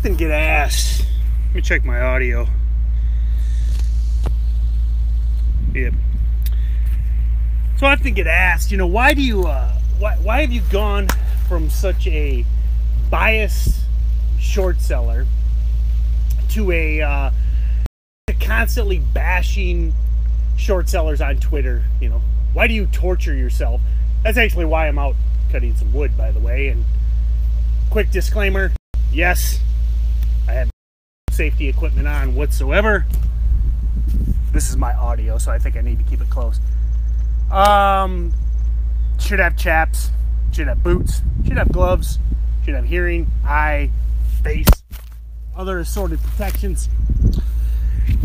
often get asked, let me check my audio. Yep. So I often get asked, why do you, why have you gone from such a biased short seller to a constantly bashing short sellers on Twitter? Why do you torture yourself? That's actually why I'm out cutting some wood, by the way. And quick disclaimer, yes, I have safety equipment on whatsoever. This is my audio, so I think I need to keep it close. Should have chaps, should have boots, should have gloves, should have hearing, eye, face, other assorted protections.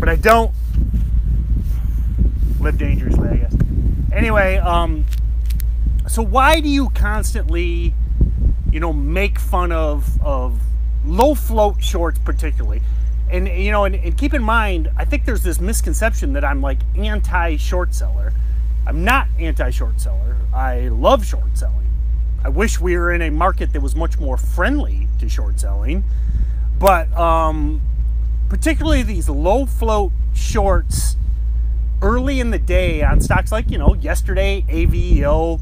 But I don't. Live dangerously, I guess. Anyway, so why do you constantly, make fun of low float shorts particularly? And, and keep in mind, I think there's this misconception that I'm like anti-short seller. I'm not anti-short seller. I love short selling. I wish we were in a market that was much more friendly to short selling. But particularly these low float shorts early in the day on stocks like, yesterday, AVEO.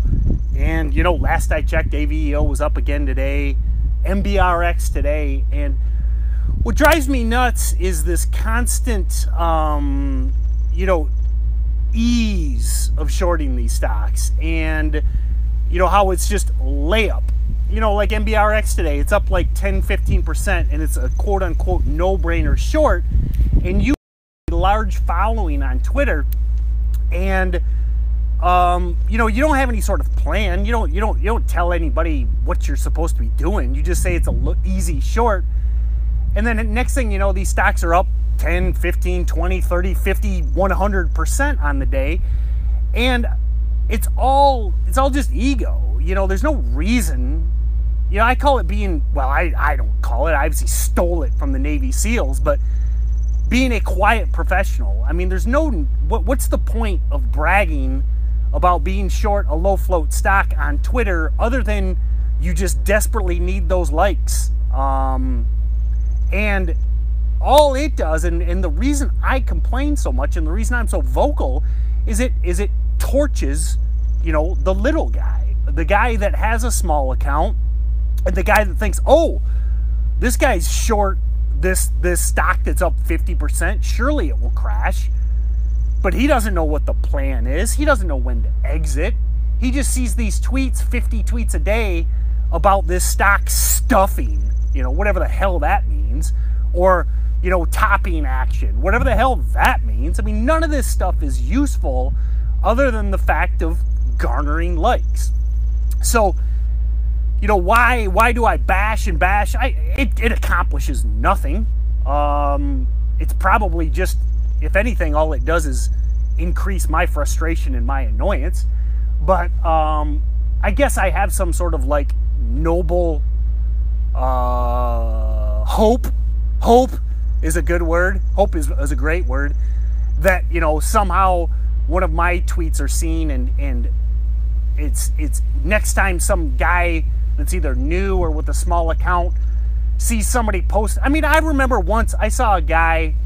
And, last I checked, AVEO was up again today. MBRX today. And what drives me nuts is this constant, ease of shorting these stocks. And, how it's just layup. Like MBRX today, it's up like 10-15%, and it's a quote-unquote no-brainer short. And you have a large following on Twitter, and you don't have any sort of plan. You don't tell anybody what you're supposed to be doing. You just say it's a easy short. And then next thing you know, these stocks are up 10, 15, 20, 30, 50, 100% on the day. And it's all just ego. There's no reason. I call it being, well, I don't call it. I obviously stole it from the Navy SEALs, but being a quiet professional. I mean, there's no, what's the point of bragging about being short a low float stock on Twitter other than you just desperately need those likes? And all it does, and the reason I complain so much and the reason I'm so vocal is it torches, the little guy, the guy that has a small account, and the guy that thinks, oh, this guy's short this stock that's up 50%, surely it will crash. But he doesn't know what the plan is. He doesn't know when to exit. He just sees these tweets, 50 tweets a day about this stock stuffing, whatever the hell that means, or, topping action, whatever the hell that means. I mean, none of this stuff is useful other than the fact of garnering likes. So, why do I bash and bash? It accomplishes nothing. It's probably just, if anything, all it does is increase my frustration and my annoyance. But I guess I have some sort of like noble hope. Hope is a good word. Hope is a great word. That, somehow one of my tweets are seen and it's next time some guy that's either new or with a small account sees somebody post. I mean, I remember once I saw a guy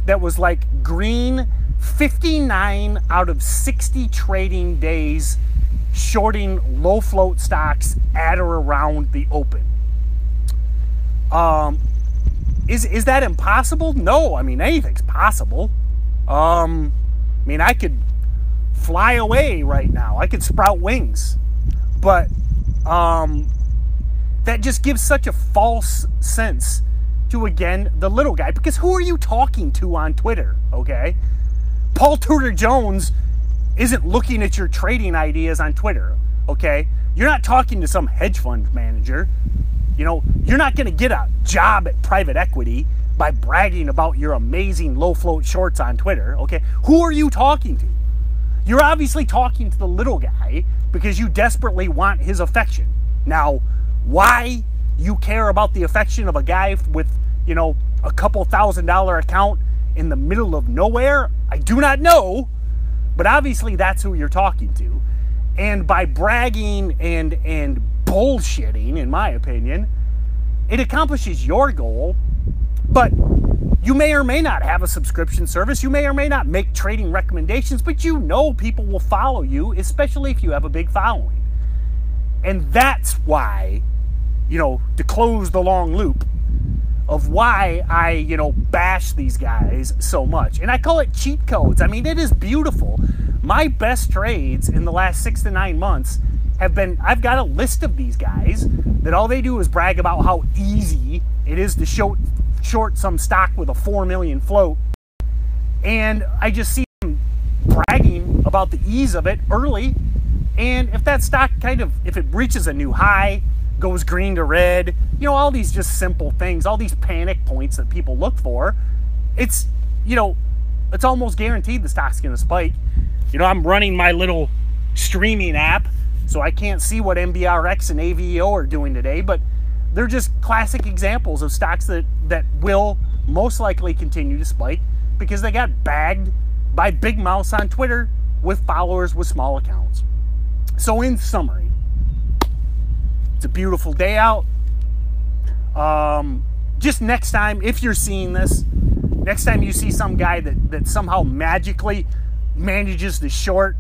that was like green 59 out of 60 trading days shorting low float stocks at or around the open. Is that impossible? No, I mean, anything's possible. I mean, I could fly away right now. I could sprout wings. But that just gives such a false sense to, again, the little guy. Because who are you talking to on Twitter, okay? Paul Tudor Jones isn't looking at your trading ideas on Twitter, okay? You're not talking to some hedge fund manager. You're not going to get a job at private equity by bragging about your amazing low float shorts on Twitter, okay? Who are you talking to? You're obviously talking to the little guy because you desperately want his affection. Now, why you care about the affection of a guy with, a couple $1,000 account in the middle of nowhere, I do not know, but obviously that's who you're talking to. And by bragging and bullshitting, in my opinion, it accomplishes your goal But you may or may not have a subscription service. You may or may not make trading recommendations, but you know people will follow you, especially if you have a big following. And that's why, you know, to close the long loop of why I, you know, bash these guys so much. And I call it cheat codes. I mean, it is beautiful. My best trades in the last 6 to 9 months have been, I've got a list of these guys that all they do is brag about how easy it is to short some stock with a 4 million float. And I just see them bragging about the ease of it early. And if that stock if it reaches a new high, goes green to red, you know, all these just simple things, all these panic points that people look for, it's, you know, it's almost guaranteed the stock's going to spike. You know, I'm running my little streaming app, so I can't see what MBRX and AVEO are doing today, but they're just classic examples of stocks that will most likely continue to spike because they got bagged by big mouths on Twitter with followers with small accounts. So in summary, it's a beautiful day out. Just next time, if you're seeing this, next time you see some guy that somehow magically manages to short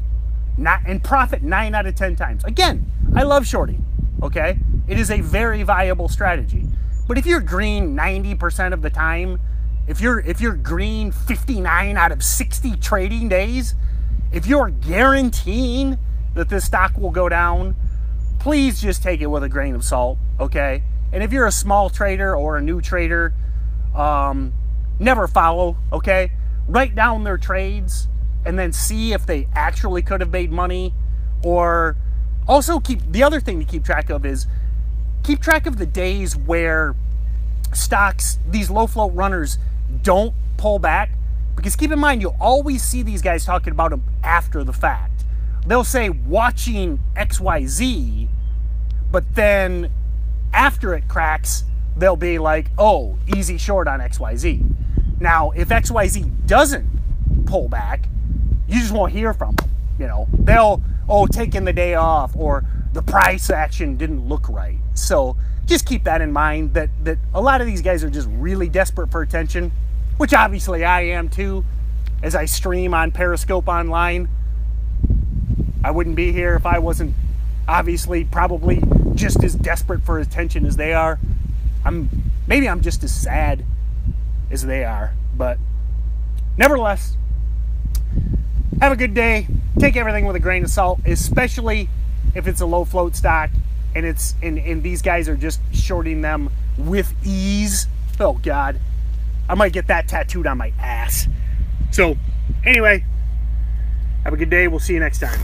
and profit 9 out of 10 times. Again, I love shorting, okay? It is a very viable strategy. But if you're green 90% of the time, if you're green 59 out of 60 trading days, if you're guaranteeing that this stock will go down, please just take it with a grain of salt, okay? And if you're a small trader or a new trader, never follow, okay? Write down their trades and then see if they actually could have made money. Or also the other thing to keep track of is keep track of the days where stocks, these low float runners, don't pull back. Because keep in mind, you'll always see these guys talking about them after the fact. They'll say watching XYZ, but then after it cracks, they'll be like, oh, easy short on XYZ. Now, if XYZ doesn't pull back, you just won't hear from them. You know, they'll, taking the day off, or the price action didn't look right. So just keep that in mind, that a lot of these guys are just really desperate for attention, which obviously I am too, as I stream on Periscope online. I wouldn't be here if I wasn't obviously probably just as desperate for attention as they are. Maybe I'm just as sad as they are, but nevertheless, have a good day. Take everything with a grain of salt, especially if it's a low float stock and these guys are just shorting them with ease. Oh God, I might get that tattooed on my ass. So anyway, have a good day. We'll see you next time.